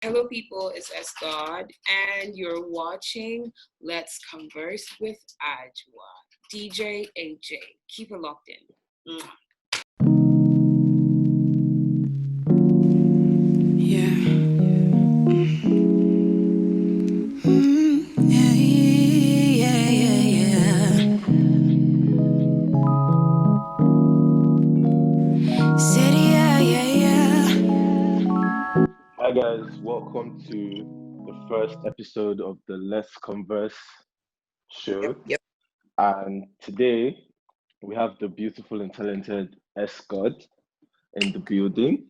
Hello, people. It's SGaWD, and you're watching Let's Converse with Ajwa. DJ AJ. Keep it locked in. Hi guys, welcome to the first episode of the Let's Converse show. Yep. And today we have the beautiful and talented SGaWD in the building.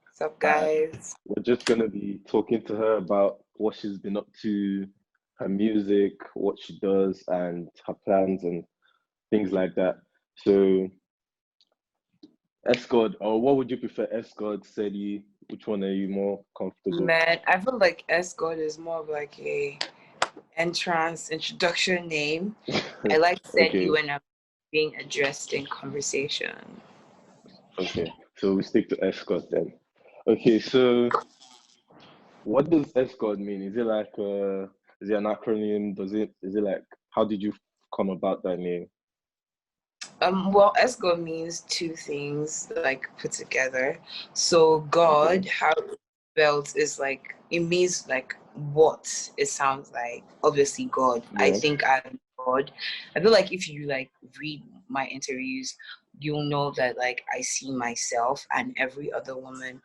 What's up, guys? We're just gonna be talking to her about what she's been up to, her music, what she does, and her plans and things like that. So SGaWD, or what would you prefer, SGaWD, SEDI? Which one are you more comfortable? Man, I feel like SGaWD is more of like a introduction name. I like SEDI when I'm being addressed in conversation. Okay, so we stick to SGaWD then. Okay, so what does SGaWD mean? Is it like is it an acronym? Is it like, how did you come about that name? Well, SGaWD means two things like put together. So God, how it's spelled is like, it means like what it sounds like. Obviously God. Yeah. I think I'm God. I feel like if you like read my interviews, you'll know that like I see myself and every other woman,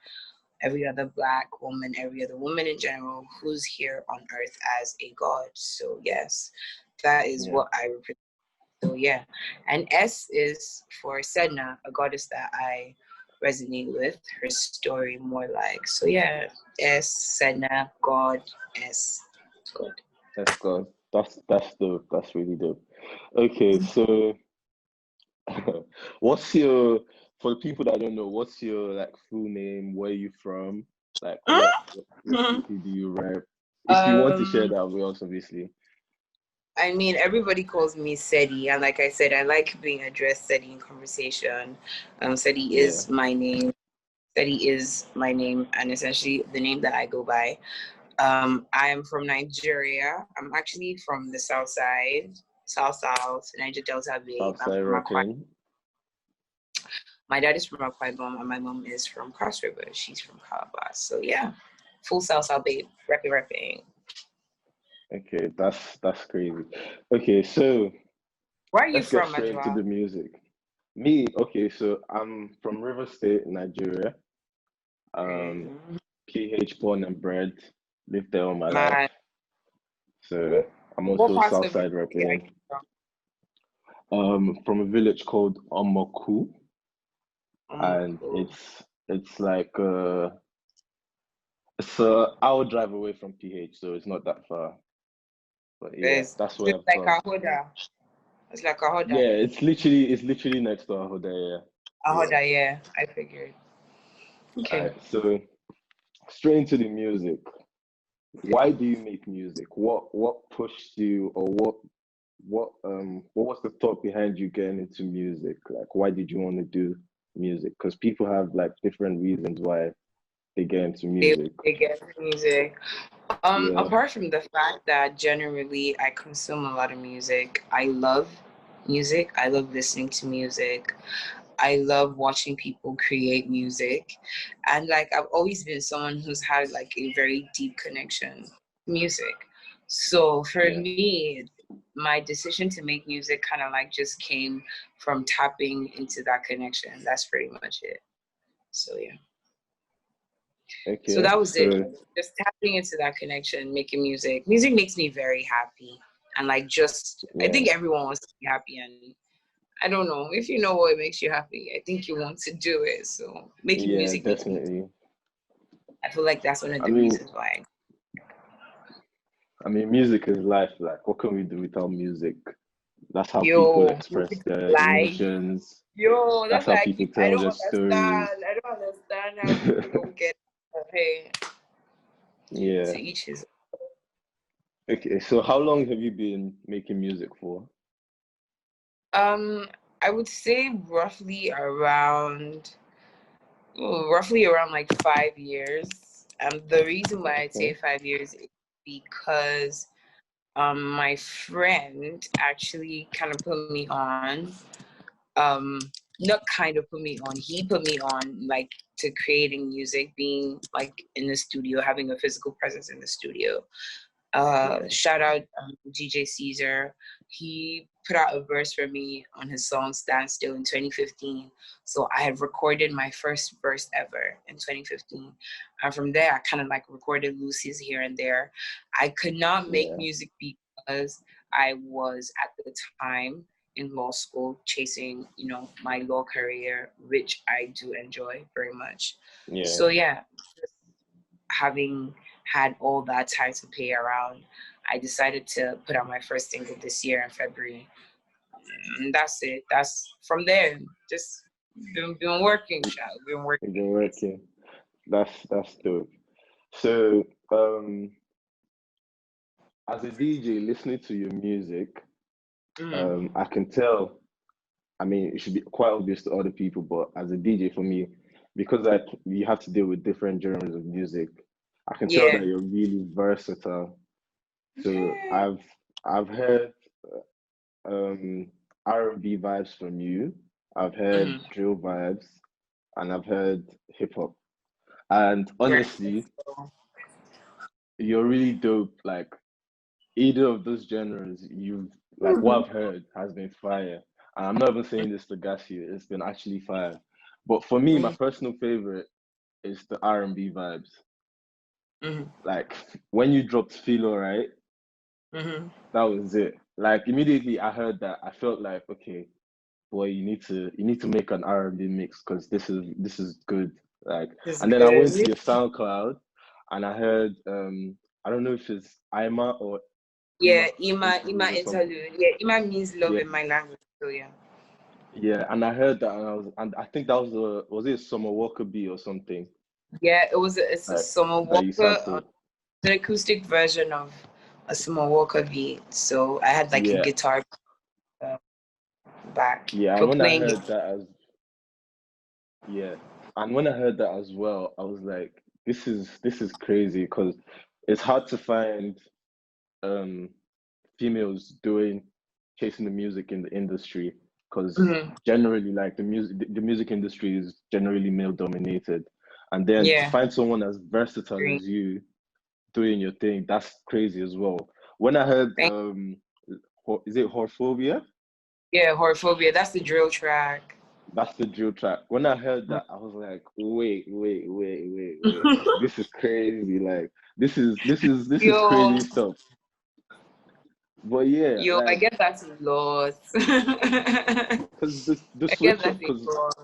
every other Black woman, every other woman in general who's here on earth as a God. So yes, that is what I represent. So yeah, and S is for Sedna, a goddess that I resonate with. Her story more like. So yeah, S, Sedna, God, S. It's good. SGaWD. That's dope. That's really dope. Okay, so what's your, for the people that don't know, what's your like full name? Where are you from? Like what city do you rep? If you want to share that with us, obviously. I mean, everybody calls me Sedi, and like I said, I like being addressed Sedi in conversation. Sedi is my name. Sedi is my name, and essentially the name that I go by. I am from Nigeria. I'm actually from the South Side, South, Niger Delta Bay. I'm from Akwa. My dad is from Akwa Ibom, and my mom is from Cross River. She's from Calabar. So yeah, full South Bay, repping. Okay, that's crazy. Okay, so Where are you let's get from, straight into Ajwa? the music. Me, okay, so I'm from River State, Nigeria. PH born and bred, lived there all my life. So I'm also Southside repping. From a village called Omoku, and it's like it's a hour drive away from PH, so it's not that far. But yeah, that's where I'm from. It's like Ahoda. Yeah, it's literally next to Ahoda. Yeah. Ahoda, yeah. I figured. Okay. Alright, so straight into the music. Why do you make music? What pushed you, or what was the thought behind you getting into music? Like, why did you want to do music? Because people have like different reasons why they get into music. They get into music. Apart from the fact that generally I consume a lot of music, I love music. I love listening to music. I love watching people create music. And like I've always been someone who's had like a very deep connection to music. So for me, my decision to make music kind of like just came from tapping into that connection. That's pretty much it. So yeah. Okay. So that was it. Just tapping into that connection, making music. Music makes me very happy. And like I think everyone wants to be happy, and I don't know if you know what makes you happy. I think you want to do it. So making music definitely. I feel like that's one of the reasons why. I mean, music is life. Like, what can we do without music? That's how people express their emotions. That's how why people tell their stories. I don't understand how people don't get hey. Yeah. To each his. Okay, so how long have you been making music for? I would say roughly around like 5 years. The reason why I'd say Okay. 5 years is because my friend actually kind of put me on. Um, Not kind of put me on. He put me on like to creating music, being like in the studio, having a physical presence in the studio. Yeah. Shout out DJ Caesar. He put out a verse for me on his song Stand Still in 2015. So I had recorded my first verse ever in 2015. And from there, I kind of like recorded Lucy's here and there. I could not make Yeah. music because I was at the time in law school chasing, my law career, which I do enjoy very much. Yeah. So yeah, having had all that time to play around, I decided to put out my first single this year in February. And that's it. That's from there. Just been working, child. Been You've working. been working. That's dope. So, as a DJ, listening to your music, Mm, I can tell. I mean, it should be quite obvious to other people, but as a DJ, for me, because you have to deal with different genres of music, I can tell yeah. that you're really versatile. So Yeah. I've heard um R&B vibes from you. I've heard Mm, drill vibes, and I've heard hip hop. And right. honestly, you're really dope. Like either of those genres, you've like what I've heard has been fire. And I'm not even saying this to gas you, it's been actually fire. But for me, my Mm, personal favorite is the R&B vibes. mm, Like when you dropped Feel Alright, mm. that was it. Like immediately I heard that, I felt like, okay, boy, you need to make an R&B mix because this is good. Like, It's and then I went to good. your SoundCloud and I heard I don't know if it's Ima or Yeah, Ima Ima interlude or something. interlude. Yeah, Ima means love Yeah, in my language. So yeah. yeah, and I heard that, and I think that was it Summer Walker B or something Yeah, it's a that Summer that you Walker, sampled. an acoustic version of a Summer Walker beat. So I had like a Yeah, guitar uh, back yeah, and for when I playing it. heard that as yeah, and when I heard that as well, I was like, this is crazy because it's hard to find um females doing chasing the music in the industry because Mhm. generally like the music industry is generally male dominated, and then to Yeah, find someone as versatile agree. as you doing your thing, that's crazy as well. When I heard Thank is it Horphobia? Yeah, Horophobia. That's the drill track. That's the drill track. When I heard that, I was like, wait. This is crazy. Like this is Yo, crazy stuff. But yeah, I like get that's a lot. I because the get switch up, that's a because lot.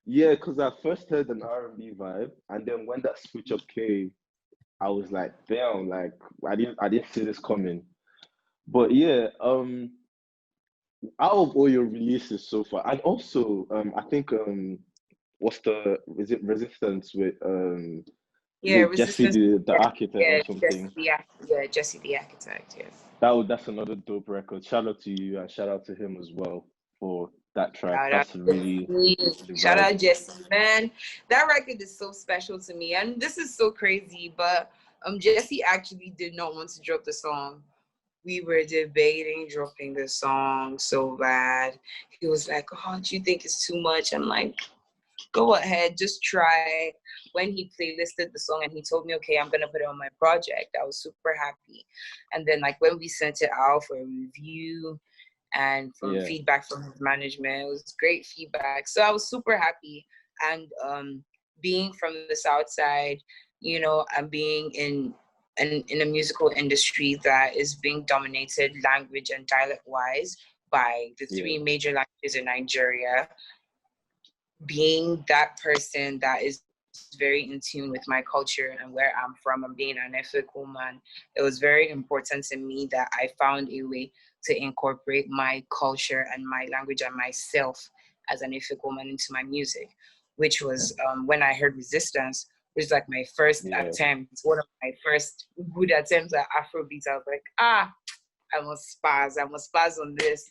yeah, because I first heard an R&B vibe, and then when that switch up came, I was like, damn, like I didn't see this coming. But yeah, out of all your releases so far, and also I think what's the is it Resistance with is Yeah, it Jesse resistance. the architect or Yeah, something? Jesse the architect. Yes. That's another dope record. Shout out to you and shout out to him as well for that track. Shout out That's really Jesse. the Shout vibe. out Jesse, man. That record is so special to me. And this is so crazy, but Jesse actually did not want to drop the song. We were debating dropping the song so bad. He was like, "Oh, do you think it's too much?" I'm like, "Go ahead, just try." When he playlisted the song and he told me, "Okay, I'm gonna put it on my project," I was super happy. And then like when we sent it out for a review and from Yeah, feedback from his management. It was great feedback. So I was super happy. And being from the South Side, and being in a musical industry that is being dominated language and dialect wise by the yeah, three major languages in Nigeria, being that person that is very in tune with my culture and where I'm from and being an Efik woman, it was very important to me that I found a way to incorporate my culture and my language and myself as an Efik woman into my music, which was when I heard Resistance, which is like my first yeah. attempt, one of my first good attempts at Afrobeat. I was like, I must spaz on this.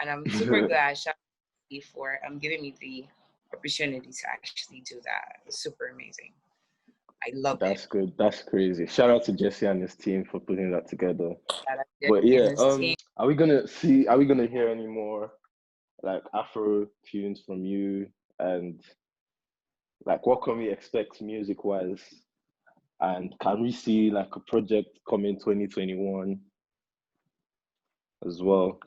And I'm super glad for giving me the opportunity to actually do that. It was super amazing. I love it. That's good. That's crazy. Shout out to Jesse and his team for putting that together. Shout out to But and yeah, his team. are we gonna hear any more like Afro tunes from you? And like what can we expect music wise? And can we see like a project coming 2021 as well?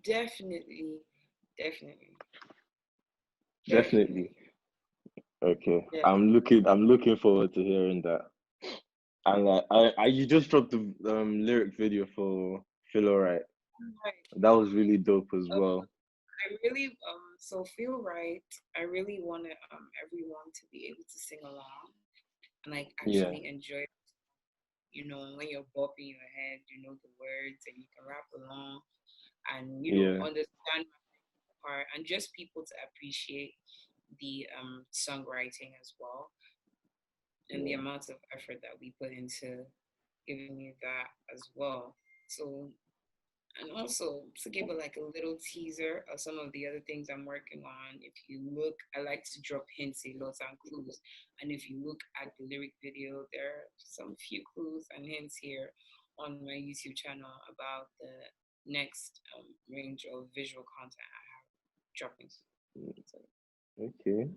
Definitely, definitely, Definitely. definitely. Okay. Yeah. I'm looking forward to hearing that. And you just dropped the lyric video for Feel Alright. Right. That was really dope as Um, well. I really so feel right. I really wanted everyone to be able to sing along and like Yeah, actually enjoy. You know, when you're bopping your head, you know the words and you can rap along and yeah, understand my part and just people to appreciate the songwriting as well and the yeah. amount of effort that we put into giving me that as well. So and also to give it like a little teaser of some of the other things I'm working on. If you look, I like to drop hints, a lot and clues. And if you look at the lyric video, there are some few clues and hints here on my YouTube channel about the next range of visual content I have dropping. So, Okay,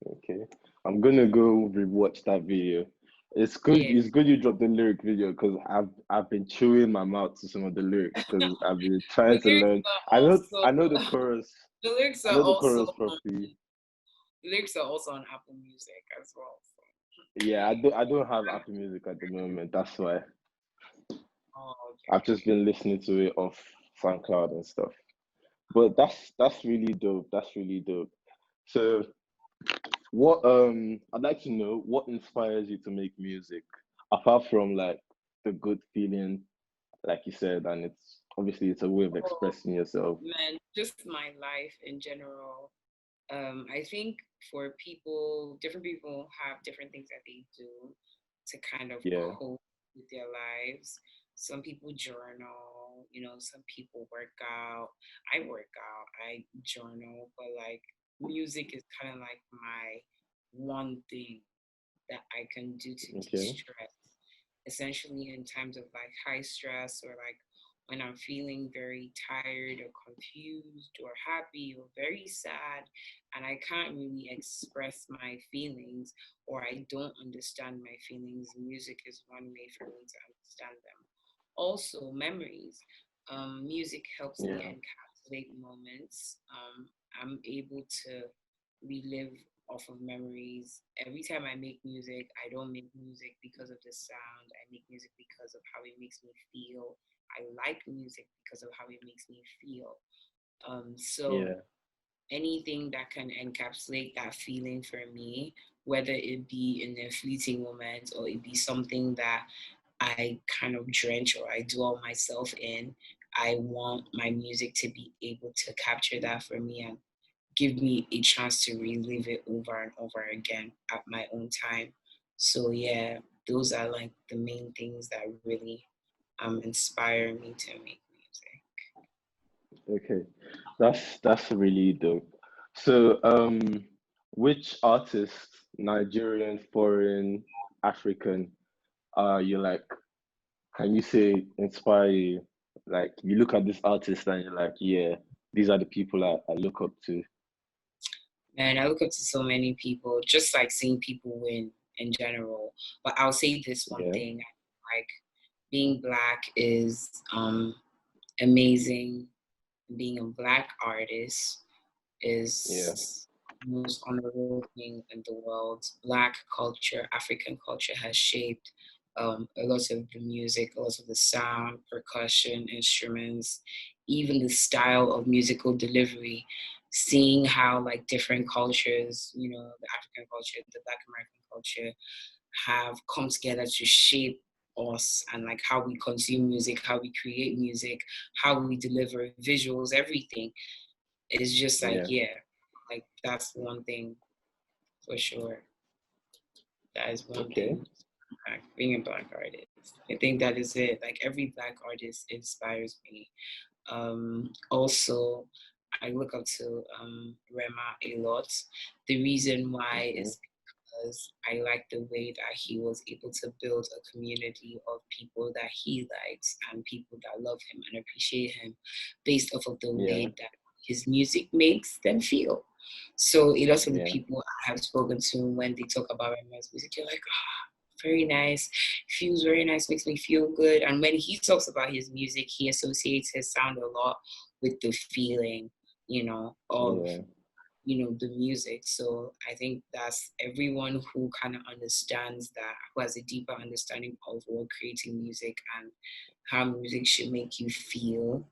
okay. I'm gonna go rewatch that video. It's good. yeah, It's good you dropped the lyric video because I've been chewing my mouth to some of the lyrics because I've been trying the to lyrics learn. are I know also I know the chorus. the lyrics I are know the also chorus properly. the lyrics are also on Apple Music as well. So. Yeah, I don't have Apple Music at the moment. That's why Oh, I've just okay. been listening to it off SoundCloud and stuff. But that's really dope. That's really dope. So what I'd like to know what inspires you to make music apart from like the good feeling, like you said, and it's obviously it's a way of Oh, expressing yourself. man, just my life in general. I think for people, different people have different things that they do to kind of Yeah, cope with their lives. Some people journal, some people work out. I work out, I journal, but like music is kind of like my one thing that I can do to okay. de-stress, essentially in times of like high stress or like when I'm feeling very tired or confused or happy or very sad and I can't really express my feelings or I don't understand my feelings, music is one way for me to understand them. Also, memories. Music helps me Yeah, encapsulate moments. I'm able to relive off of memories. Every time I make music, I don't make music because of the sound. I make music because of how it makes me feel. I like music because of how it makes me feel. So yeah, anything that can encapsulate that feeling for me, whether it be in a fleeting moment or it be something that I kind of drench or I dwell myself in, I want my music to be able to capture that for me and give me a chance to relive it over and over again at my own time. So yeah, those are like the main things that really inspire me to make music. okay. That's really dope. So which artist, Nigerian, foreign, African, you like, can you say inspire you? Like you look at this artist and you're like, yeah, these are the people I look up to. And I look up to so many people, just like seeing people win in general. But I'll say this one Yeah, thing, like being black is amazing. Being a black artist yeah, is the most honorable thing in the world. Black culture, African culture has shaped a lot of the music, a lot of the sound, percussion, instruments, even the style of musical delivery. Seeing how like different cultures, the African culture, the Black American culture, have come together to shape us and like how we consume music, how we create music, how we deliver visuals, everything. It's just like, yeah. yeah, like that's one thing for sure. That is one Okay. thing. Like, being a black artist, I think that is it. Like every black artist inspires me. Also, I look up to Rema a lot. The reason why Okay. is because I like the way that he was able to build a community of people that he likes and people that love him and appreciate him based off of the Yeah. way that his music makes them feel. So a lot of the Yeah. people I have spoken to, when they talk about Rema's music, they're like, very nice, feels very nice, makes me feel good. And when he talks about his music, he associates his sound a lot with the feeling, of Yeah. the music. So I think that's everyone who kind of understands that, who has a deeper understanding of what creating music and how music should make you feel.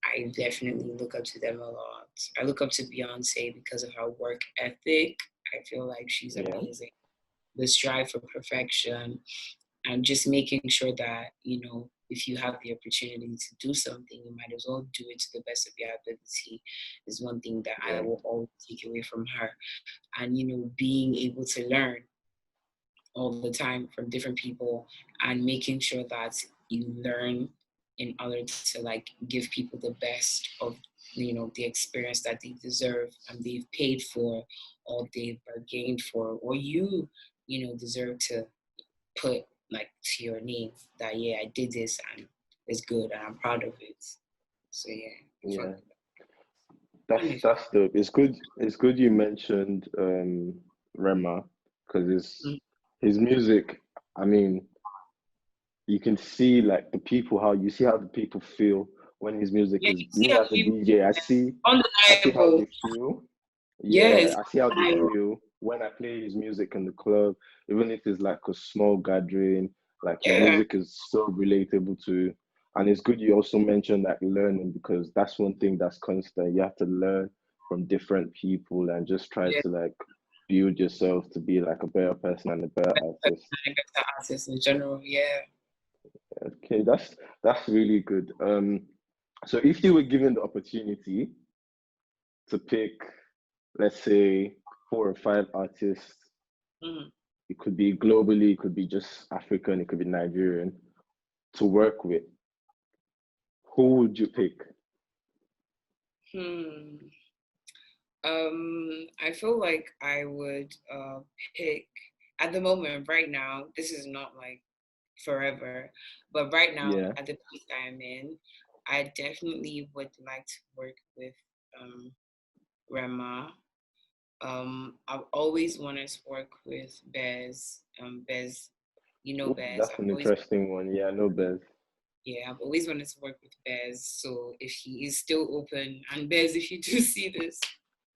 I definitely look up to them a lot. I look up to Beyonce because of her work ethic. I feel like she's Yeah. amazing. The strive for perfection and just making sure that, if you have the opportunity to do something, you might as well do it to the best of your ability is one thing that I Yeah. will always take away from her. And, being able to learn all the time from different people and making sure that you learn in order to like give people the best of the experience that they deserve and they've paid for or they've bargained for, or deserve to put like to your name that yeah, I did this and it's good and I'm proud of it. So yeah, fuck Yeah. that. That's dope. It's good. It's good you mentioned Rema because Mm. his music. I mean, you can see like the people how you see how the people feel when his music Yeah, is you see me how as a people DJ. I see how undeniable. they feel. Yeah, Yes, I see how they undeniable. feel when I play his music in the club, even if it's like a small gathering. Like his Yeah, music is so relatable to, and it's good you also mentioned like learning because that's one thing that's constant. You have to learn from different people and just try yeah. to like build yourself to be like a better person and a better artist. Better artists in general. Yeah. Okay, that's really good. So if you were given the opportunity to pick, let's say, 4 or 5 artists, Mm. it could be globally, it could be just African, it could be Nigerian, to work with, who would you pick? Hmm. I feel like I would pick at the moment right now. This is not like forever, but right now Yeah, at the place I am in, I definitely would like to work with um Rema. I've always wanted to work with Bez. Bez, ooh, Bez. that's an interesting one. Yeah, no Bez. I've always wanted to work with Bez. So if he is still open, and Bez, if you do see this,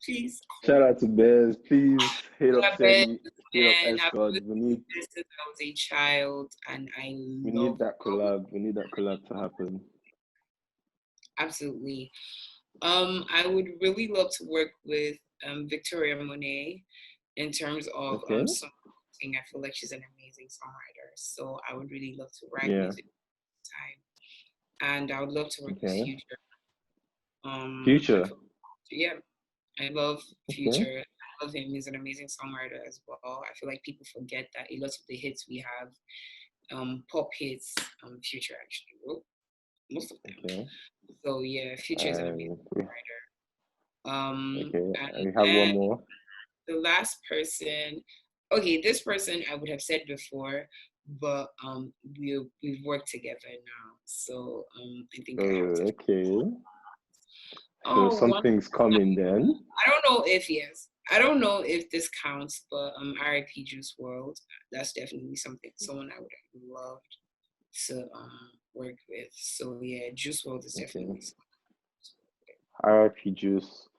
please Shout call. out to Bez. Please Yeah, Bez, Hit up man, I've been SGaWD. listening to Bez since I was a child, and I We need love, that love, collab. We need that collab to happen. absolutely. I would really love to work with Victoria Monet in terms of Okay. songwriting. I feel like she's an amazing songwriter, so I would really love to write Yeah. music time, and I would love to work with Okay. Future. I Future. feel, yeah, I love Okay. Future. I love him. He's an amazing songwriter as well. I feel like people forget that a lot of the hits we have, pop hits, Future actually wrote most of them. Okay. So yeah, Future is an amazing And we, writer. okay. And And we have one then more. the last person, okay, this person I would have said before, but we've worked together now, so I think I have to. Okay. So Oh, one. something's coming then. I don't know if yes. I don't know if this counts, but R.I.P. Juice World. That's definitely someone I would have loved to work with. So yeah, Juice World is Okay. definitely RIP Juice Juice.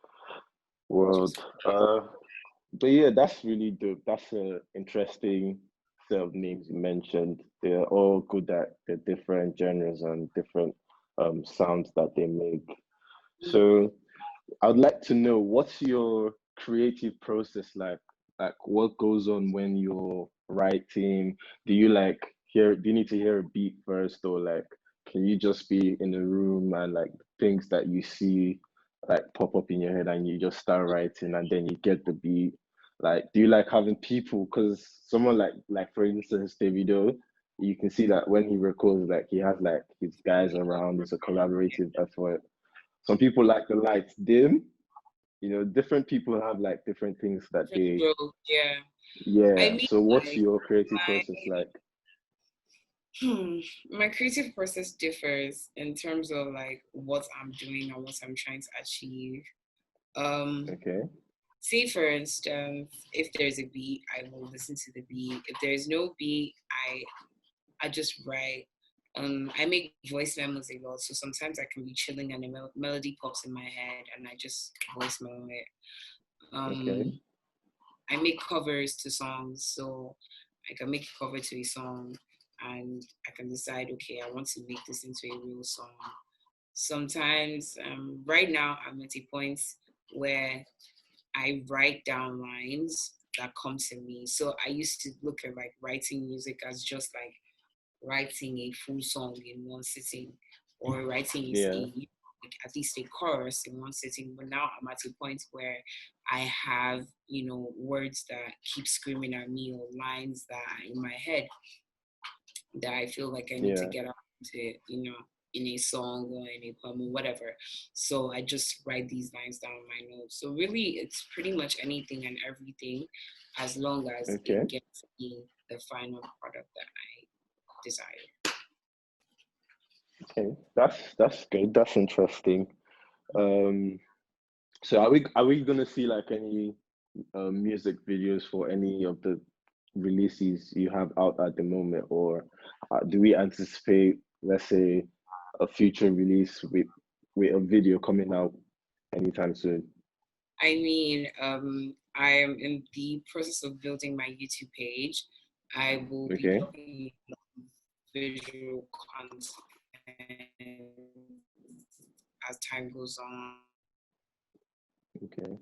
World. But yeah, that's really dope. That's a interesting set of names you mentioned. They're all good at the different genres and different sounds that they make. So I would like to know what's your creative process like? Like what goes on when you're writing? Do you like do you need to hear a beat first or like can you just be in a room and like things that you see like pop up in your head and you just start writing and then you get the beat? Like do you like having people? Because someone like for instance Davido, you can see that when he records like he has like his guys around, it's a collaborative effort. Some people like the lights dim, different people have like different things that they, Growth, yeah. I yeah. mean, So what's like your creative my process like? my creative process differs in terms of like what I'm doing and what I'm trying to achieve. Um, Okay. Say for instance, if there's a beat, I will listen to the beat. If there's no beat, I just write. I make voice memos a lot, so sometimes I can be chilling and a melody pops in my head, and I just voice memo it. Okay. Um, I make covers to songs, so I can make a cover to a song, and I can decide, okay, I want to make this into a real song. Sometimes, right now, I'm at a point where I write down lines that come to me. So I used to look at like writing music as just like writing a full song in one sitting, or writing Yeah. like at least a chorus in one sitting. But now I'm at a point where I have, words that keep screaming at me, or lines that are in my head that I feel like I need to Yeah. get out to, in a song or in a poem or whatever. So I just write these lines down in my notes. So really, it's pretty much anything and everything, as long as Okay. it gets me the final product that I desire. Okay. That's good. That's interesting. Um, so are we gonna see like any music videos for any of the releases you have out at the moment, or do we anticipate, let's say, a future release with a video coming out anytime soon? I mean, I am in the process of building my YouTube page. I will be Okay. dropping visual content as time goes on. Okay.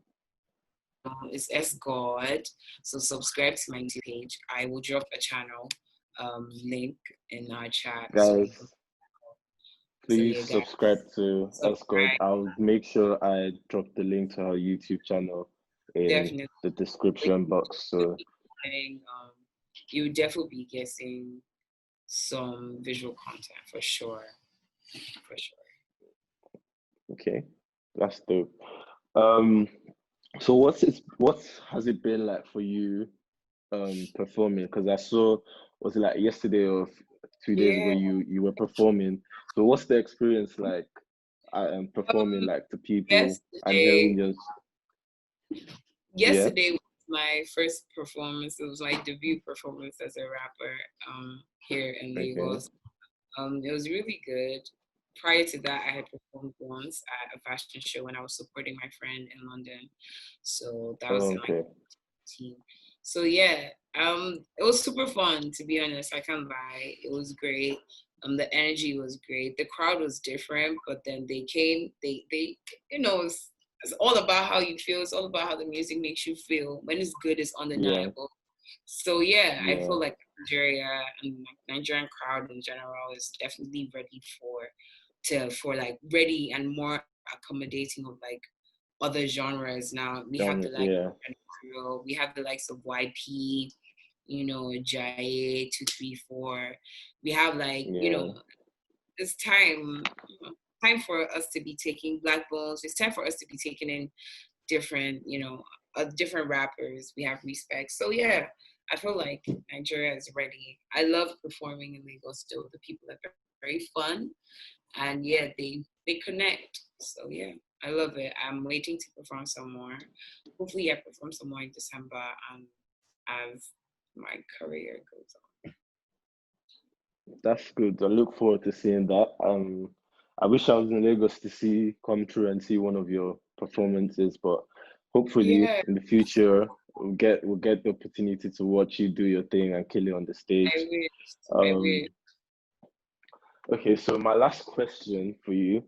It's SGaWD. So subscribe to my YouTube page. I will drop a channel link in our chat, so you can. Guys, So please yeah, guys, subscribe to SGaWD. subscribe I'll make sure I drop the link to our YouTube channel in definitely. the Like, description box. So, you would definitely be getting some visual content for sure, for sure. okay, that's dope. Um, so what has it been like for you performing? Because I saw, was it like yesterday or 2 days ago, Yeah. you were performing. So what's the experience like performing Um, like to people and hearing yesterday, your, yeah? yesterday was my first performance. It was my debut performance as a rapper here in Okay. Lagos. It was really good. Prior to that, I had performed once at a fashion show when I was supporting my friend in London. So that was Oh, in like okay. team. So yeah, it was super fun, to be honest. I can't lie. It was great. The energy was great. The crowd was different, but then they came. They it's all about how you feel. It's all about how the music makes you feel. When it's good, it's Yeah, undeniable. So yeah, I yeah, feel like Nigeria and like Nigerian crowd in general is definitely ready for like ready and more accommodating of like other genres now. We have the genres, like yeah, we have the likes of YP, Jaye 234. We have like, yeah, it's time for us to be taking Black Bones. It's time for us to be taking in different, different rappers. We have respect. So yeah, I feel like Nigeria is ready. I love performing in Lagos still. The people are very fun, and yeah, they connect. So yeah, I love it. I'm waiting to perform some more. Hopefully, I perform some more in December, and as my career goes on. that's good. I look forward to seeing that. I wish I was in Lagos to see come through and see one of your performances, but hopefully Yeah, in the future we'll get the opportunity to watch you do your thing and kill it on the I stage. wish. I Um, wish. okay, so my last question for you.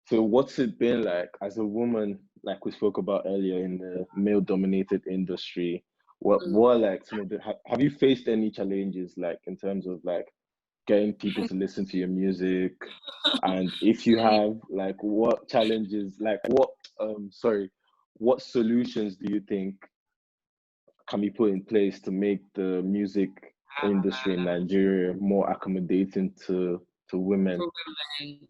So what's it been like as a woman, like we spoke about earlier in the male-dominated industry? What are like some of the have you faced any challenges like in terms of like getting people to listen to your music? And if you have, like, what challenges, like what solutions do you think can be put in place to make the music industry in Nigeria more accommodating to women? For women.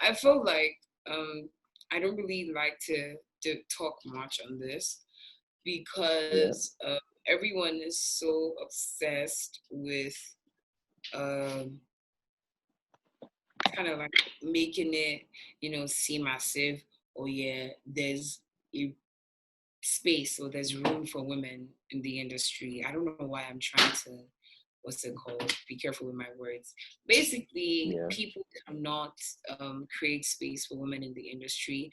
I feel like um, I don't really like to talk much on this Yeah. because everyone is so obsessed with um, kind of like making it, seem as if, oh yeah, there's a space or there's room for women in the industry. I don't know why I'm trying to, what's it called? Be careful with my words. Basically, Yeah. people cannot create space for women in the industry.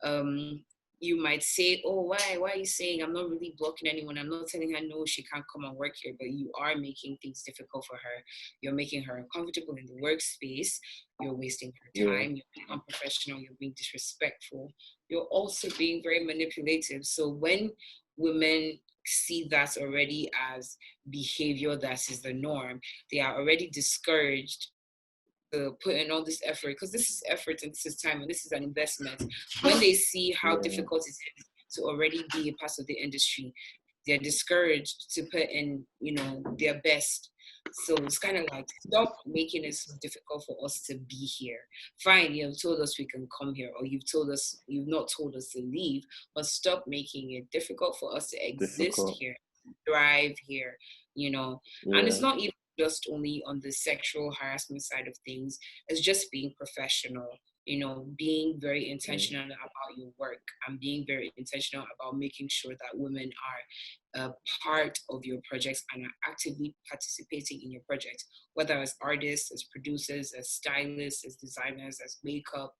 Um, you might say, oh, why are you saying I'm not really blocking anyone? I'm not telling her no, she can't come and work here, but you are making things difficult for her. You're making her uncomfortable in the workspace. You're wasting her Yeah. time. You're being unprofessional. You're being disrespectful. You're also being very manipulative. So when women see that already as behavior that is the norm, they are already discouraged to put in all this effort, because this is effort and this is time and this is an investment. When they see how Yeah. difficult it is to already be a part of the industry, they're discouraged to put in, their best. So it's kind of like, stop making it so difficult for us to be here. Fine, you've told us we can come here, or you've not told us to leave, but stop making it difficult for us to exist Difficult. here, thrive here, And Yeah. it's not even just only on the sexual harassment side of things. It's just being professional, being very Mm. intentional about your work and being very intentional about making sure that women are a part of your projects and are actively participating in your project, whether as artists, as producers, as stylists, as designers, as makeup,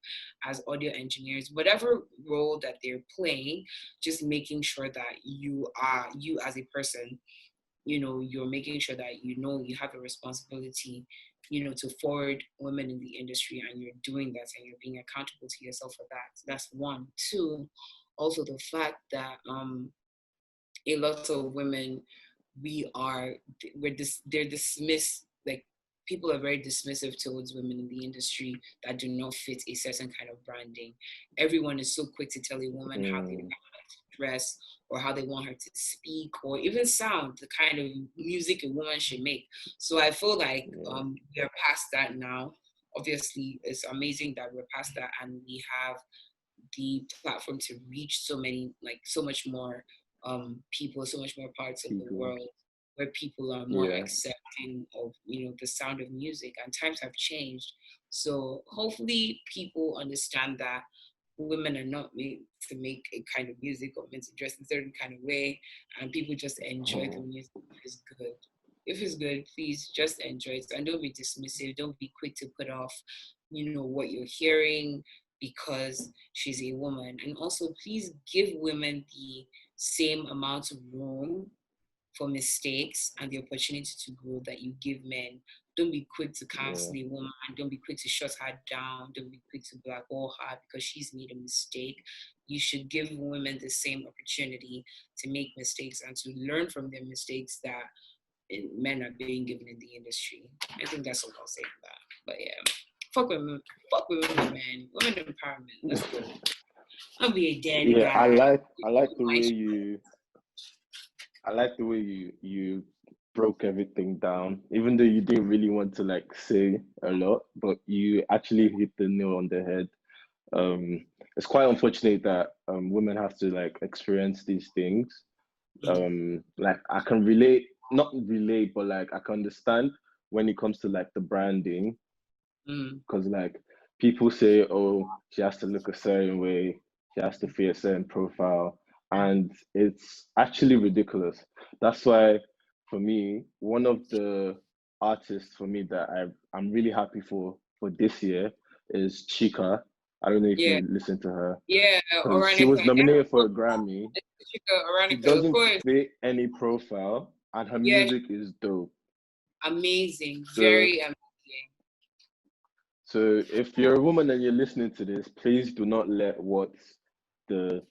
as audio engineers, whatever role that they're playing, just making sure that you as a person, you're making sure that you have a responsibility, to forward women in the industry, and you're doing that and you're being accountable to yourself for that. That's one. Two, also the fact that a lot of women, they're dismissed, like people are very dismissive towards women in the industry that do not fit a certain kind of branding. Everyone is so quick to tell a woman how they Mm. dress, or how they want her to speak, or even sound, the kind of music a woman should make. So I feel like Yeah. we're past that now. Obviously, it's amazing that we're past that and we have the platform to reach so much more people, so much more parts of the People. world, where people are more Yeah. accepting of the sound of music, and times have changed. So hopefully people understand that women are not made to make a kind of music or meant to dress in a certain kind of way, and people just enjoy the Mm. music if it's good. If it's good, please just enjoy it and don't be dismissive. Don't be quick to put off, what you're hearing because she's a woman. And also, please give women the same amount of room for mistakes and the opportunity to grow that you give men. Don't be quick to Yeah. cancel a woman. Don't be quick to shut her down. Don't be quick to blackball her because she's made a mistake. You should give women the same opportunity to make mistakes and to learn from their mistakes that men are being given in the industry. I think that's what I'll say for that. But yeah, fuck women, man. Women empowerment. Let's go. I'll be a daddy Yeah. I guy. like I like the way you I like the way you broke everything down, even though you didn't really want to like say a lot, but you actually hit the nail on the head. Um, it's quite unfortunate that women have to like experience these things. Like I can relate, not relate, but like I can understand when it comes to like the branding, Mm. because like people say, oh, she has to look a certain way, she has to fit a certain profile, and it's actually ridiculous. That's why, for me, one of the artists for me that I'm really happy for this year is Chika. I don't know if Yeah, you listen to her, yeah, because she Oranica. was Yeah, nominated for of a Grammy. Chica, She Oranica, of doesn't course. fit any profile, and her Yeah, music is dope. amazing. So Very amazing. So if you're a woman and you're listening to this, please do not let what the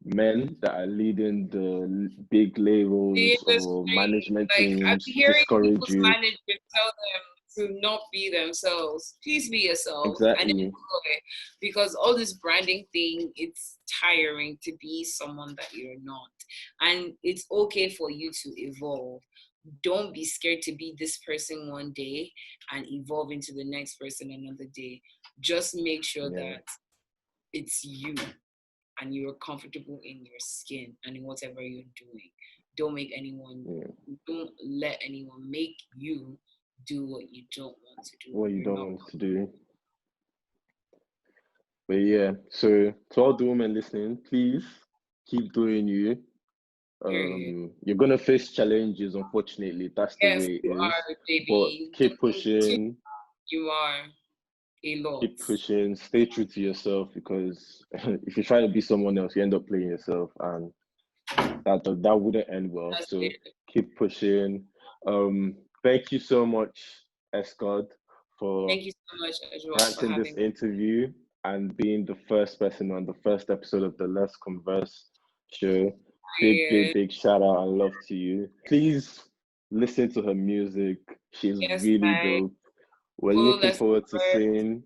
men that are leading the big The labels or industry, management like I'm teams hearing discourage people's you. managers tell them to not be themselves. Please be yourself and Exactly. enjoy it. Because all this branding thing, it's tiring to be someone that you're not. And it's okay for you to evolve. Don't be scared to be this person one day and evolve into the next person another day. Just make sure Yeah. that it's you. and you're comfortable in your skin and in whatever you're doing. Don't make anyone, don't let anyone make you do what you don't want to do. What you You're don't not want to do. But yeah, so to all the women listening, please keep doing you. period. You're gonna face challenges, unfortunately. That's the Yes, way it you is. are, But baby. keep pushing, You are a lot. keep pushing, stay true to yourself, because if you try to be someone else, you end up playing yourself, and that wouldn't end well. That's So it. keep pushing. Thank you so much, Escod, for Thank you so much, Ajua, for granting this having me. interview and being the first person on the first episode of the Let's Converse show. Big, big, Period. big shout out and love to you. Please listen to her music. She's Yes, really my dope. We're full looking lesson. forward to seeing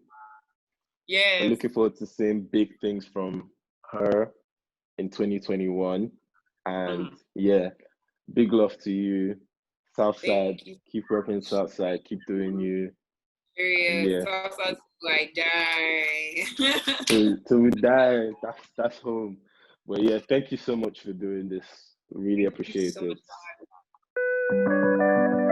we're Yes. looking forward to seeing big things from her in 2021. And Mhm. yeah, big love to you. Southside, Thank you. keep working Southside, keep doing you. And Period. yeah, Salsa like die. till we die, that's home. But yeah, thank you so much for doing this. Really Thank you appreciate so it. much.